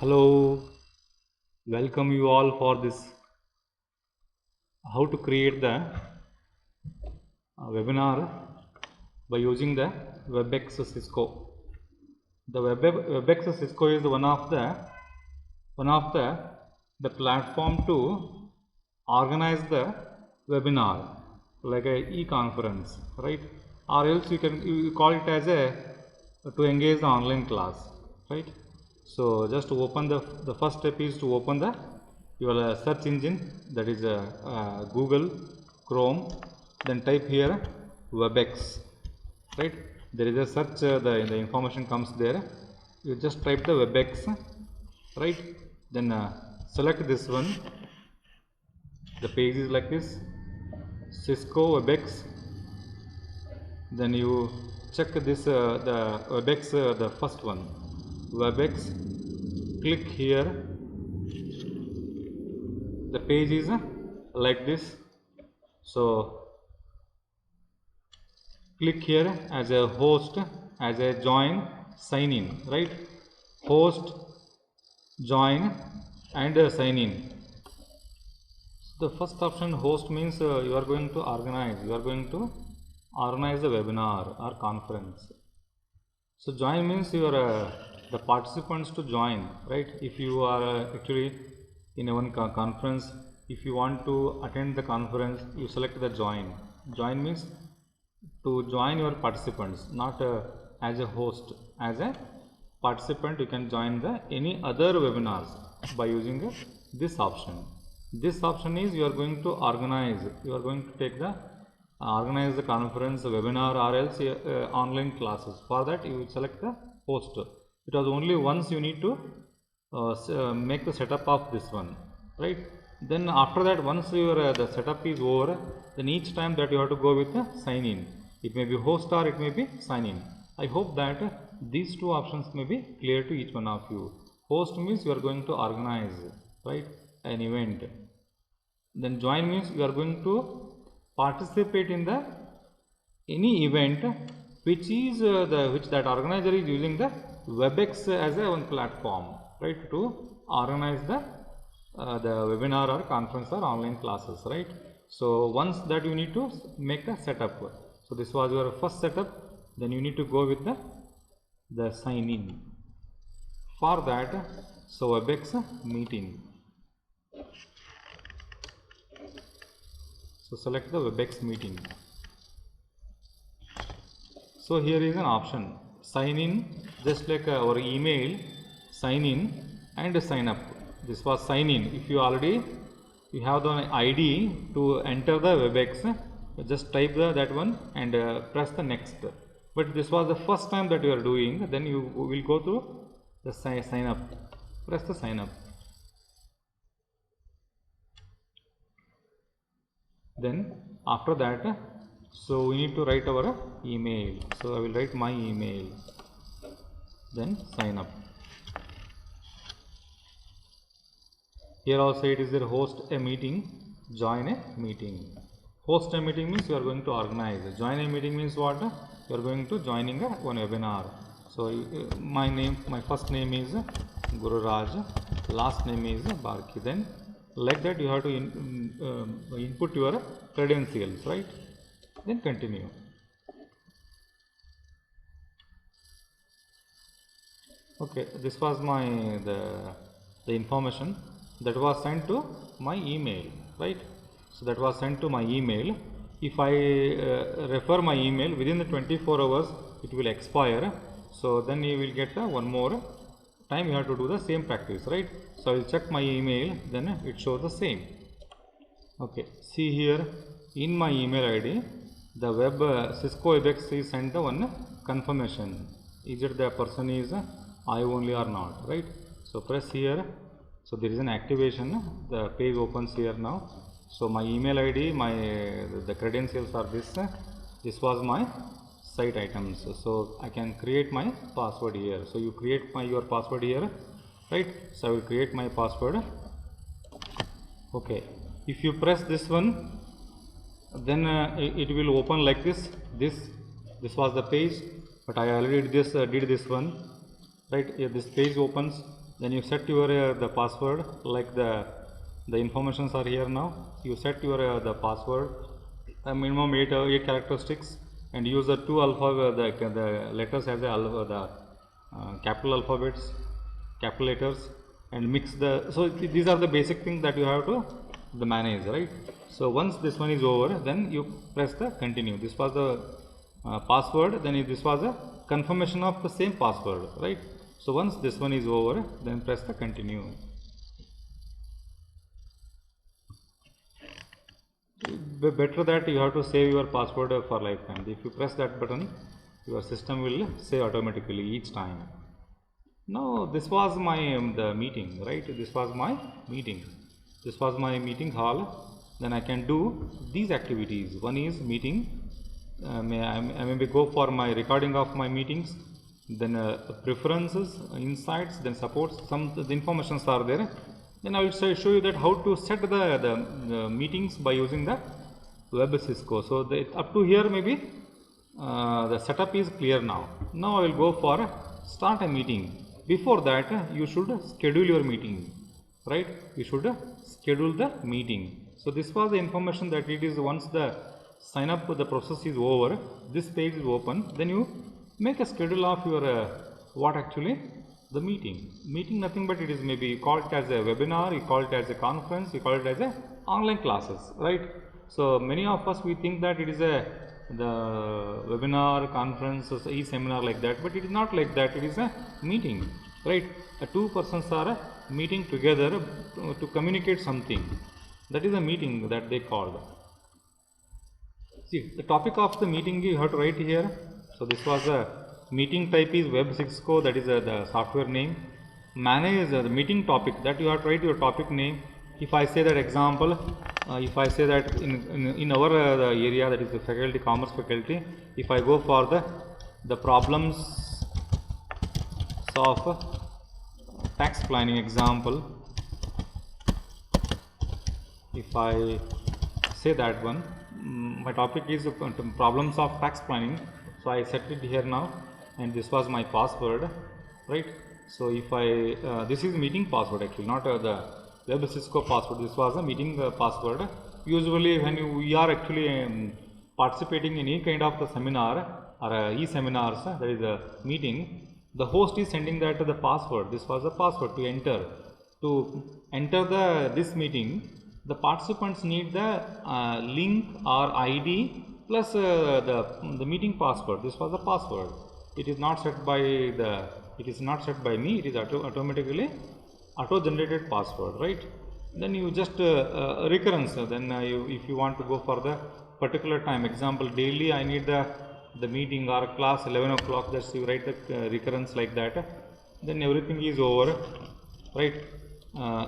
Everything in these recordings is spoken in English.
Hello, welcome you all for this how to create the webinar by using the WebEx Cisco. The WebEx Cisco is one of the platform to organize the webinar like a e-conference, right? Or else you call it as a to engage the online class, right? So just to open the first step is to open the your search engine, that is Google Chrome. Then type here WebEx, right? There is a search, the information comes there. You just type the WebEx, right? Then select this one. The page is like this, Cisco WebEx. Then you check this the WebEx, the first one, WebEx. Click here. The page is like this. So click here as a host, as a join, sign in, right? Host, join and sign in. The first option, host, means you are going to organize the webinar or conference. So join means you are the participants to join, right? If you are actually in a one conference, if you want to attend the conference, you select the join. Join means to join your participants, not as a host. As a participant, you can join the any other webinars by using this option. This option is you are going to organize, you are going to take the organize the conference, webinar, or else online classes. For that you will select the host. It was only once you need to make the setup of this one, right? Then after that, once your the setup is over, then each time that you have to go with the sign in. It may be host or it may be sign in. I hope that these two options may be clear to each one of you. Host means you are going to organize, right, an event. Then join means you are going to participate in the any event which is which that organizer is using the WebEx as a one platform, right, to organize the webinar or conference or online classes, right? So once that you need to make the setup. So this was your first setup. Then you need to go with the sign in. For that, so WebEx meeting. So select the WebEx meeting. So here is an option, sign in, just like our email, sign in and sign up. This was sign in. If you already have the ID to enter the WebEx, just type that one and press the next. But this was the first time that you are doing, then you will go to the sign up. Press the sign up. Then after that, so we need to write our email. So I will write my email. Then sign up. Here also it is there, host a meeting, join a meeting. Host a meeting means you are going to organize. Join a meeting means what? You are going to joining one webinar. So my first name is Guru Raj, last name is Barki. Then like that you have to input your credentials, right? Then continue. Okay, this was my the information that was sent to my email, right? So that was sent to my email. If I refer my email within the 24 hours, it will expire. So then you will get one more time you have to do the same practice, right? So I will check my email, then it shows the same. Okay, see here in my email ID, the Cisco WebEx is sent the one confirmation. Is it the person is I only or not, right? So press here. So there is an activation. The page opens here now. So my email ID, the credentials are this. This was my site items. So I can create my password here. So you create your password here, right? So I will create my password. Okay. If you press this one, then it will open like this. This was the page, but I already did this one, right? Here this page opens. Then you set your the password, like the informations are here now. You set your the password, minimum 8 characteristics, and use the 2 the letters as the capital alphabets, capital letters, and mix the. So these are the basic things that you have to the manage, right? So once this one is over, then you press the continue. This was the password, then this was a confirmation of the same password, right? So once this one is over, then press the continue. Better that you have to save your password for lifetime. If you press that button, your system will save automatically each time. Now this was my the meeting, right? This was my meeting. This was my meeting hall. Then I can do these activities. One is meeting. I may go for my recording of my meetings. Then preferences, insights, then supports. The informations are there. Then I will show you that how to set the meetings by using the Web Cisco. So up to here maybe the setup is clear now. Now I will go for start a meeting. Before that you should schedule your meeting, right? You should schedule the meeting. So this was the information that it is once the sign up the process is over, this page is open, then you make a schedule of your what actually the meeting. Nothing but it is maybe you call it as a webinar, you call it as a conference, you call it as a online classes, right? So many of us we think that it is the webinar, conference, e-seminar like that, but it is not like that. It is a meeting, right? Two persons are meeting together to communicate something. That is a meeting that they called. See, the topic of the meeting you have to write here. So this was a meeting type is Web Cisco, that is the software name. Manage the meeting topic, that you have to write your topic name. If I say that example, if I say that in our area, that is the faculty, commerce faculty, if I go for the problems of tax planning example, if I say that one, my topic is problems of tax planning. So I set it here now, and this was my password, right? So if I this is meeting password actually, not the Web Cisco password. This was a meeting password. Usually when we are actually participating in any kind of the seminar or e-seminars, that is a meeting, the host is sending that to the password. This was a password to enter. To enter this meeting, the participants need the link or ID plus the meeting password. This was the password. It is not set by me. It is automatically auto-generated password, right? Then you just recurrence. Then if you want to go for the particular time, example daily, I need the meeting or class 11 o'clock. Just you write the recurrence like that. Then everything is over, right?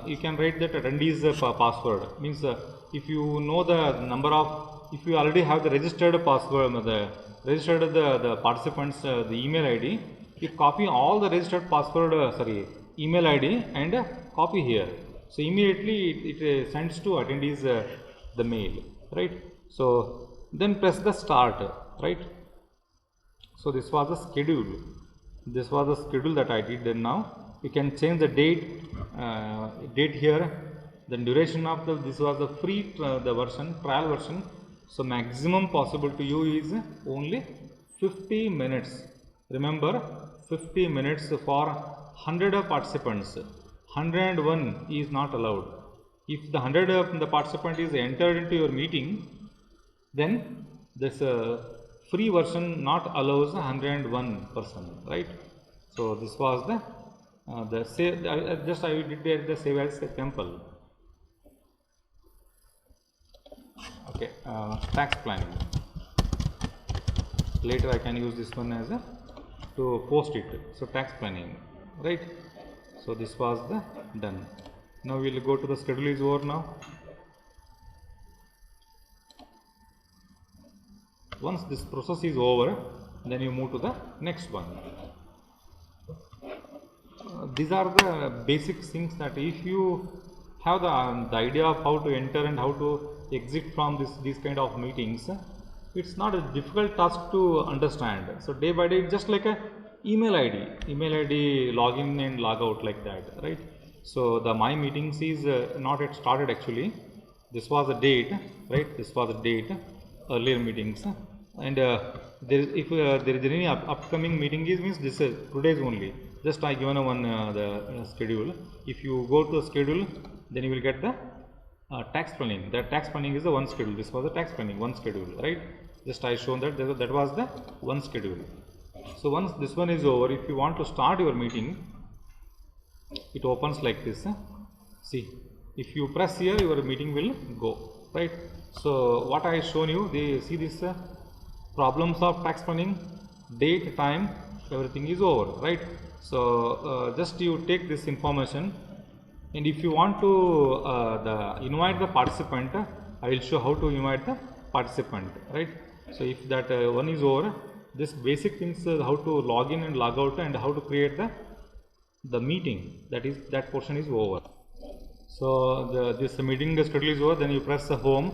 You can write that attendees password. Means if you know the number of, if you already have the registered password, the participants the email ID, you copy all the registered password email ID and copy here. So immediately it sends to attendees the mail, right? So then press the start, right? So this was the schedule. This was the schedule that I did. Then now you can change the date here. The duration of this was the free the version, trial version. So maximum possible to you is only 50 minutes. Remember, 50 minutes for 100 participants. 101 is not allowed. If the 100 of the participant is entered into your meeting, then this free version not allows 101 person, right? So this was the save. I did the save as example. Okay, tax planning. Later I can use this one as to post it. So tax planning, right? So this was the done. Now we will go to the schedule is over now. Once this process is over, then you move to the next one. These are the basic things that if you have the idea of how to enter and how to exit from these kind of meetings, it's not a difficult task to understand. So day by day, just like email ID login and log out like that, right? So the my meetings is not yet started actually. This was the date, right? This was the date, earlier meetings, and if there is any upcoming meeting is means this is today's only. Just I given one the schedule. If you go to the schedule, then you will get the tax planning. The tax planning is the one schedule. This was the tax planning one schedule, right? Just I shown that that was the one schedule. So once this one is over, if you want to start your meeting, it opens like this. See, if you press here, your meeting will go, right? So what I shown you, they see this problems of tax planning, date, time, everything is over, right? So just you take this information, and if you want to invite the participant, I will show how to invite the participant, right? So if that one is over, this basic things how to log in and log out and how to create the meeting, that portion is over. So this meeting schedule is over, then you press the home.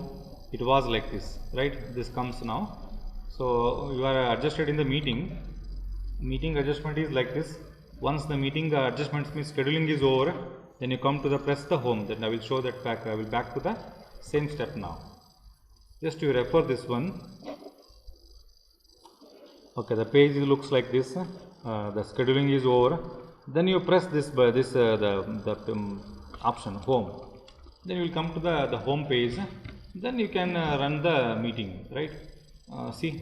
It was like this, right? This comes now. So you are adjusted in the meeting. Meeting adjustment is like this. Once the meeting adjustments means scheduling is over, then you come to the press the home. Then I will show that back. I will back to the same step now. Just to refer this one. Okay, the page looks like this. The scheduling is over. Then you press this option home. Then you will come to the home page. Then you can run the meeting, right? See,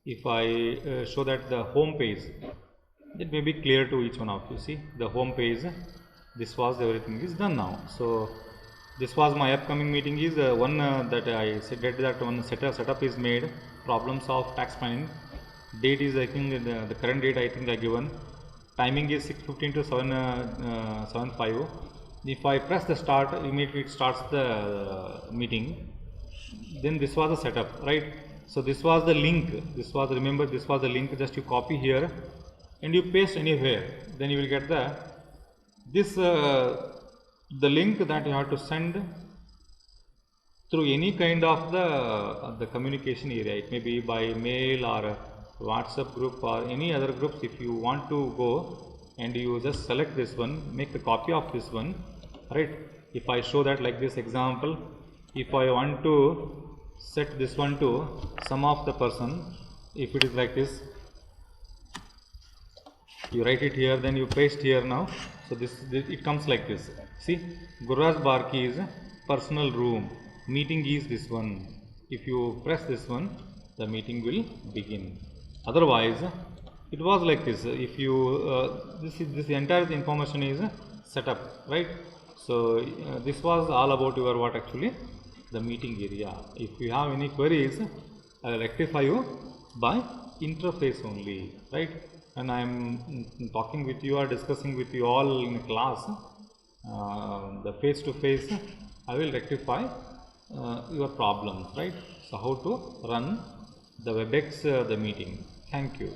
if I show that the home page, it may be clear to each one of you. See the home page. This was everything is done now. So this was my upcoming meeting is one that I said that one setup is made. Problems of tax planning. Date is I think the current date I think I given. Timing is 6:15 to 7:05. If I press the start, immediately it starts the meeting. Then this was the setup, right? So this was the link. This was, remember, this was the link. Just you copy here and you paste anywhere. Then you will get the link that you have to send through any kind of the communication area. It may be by mail or WhatsApp group or any other groups. If you want to go and you just select this one, make a copy of this one, right? If I show that like this example, if I want to set this one to some of the person, if it is like this, you write it here, then you paste here now. So this it comes like this. See, Gurraj Barki is personal room, meeting is this one. If you press this one, the meeting will begin. Otherwise it was like this. If you this entire information is set up, right? So this was all about your what actually the meeting area. If you have any queries, I will rectify you by interface only, right? And I am talking with you or discussing with you all in class, the face to face, I will rectify your problems, right? So how to run the WebEx the meeting. Thank you.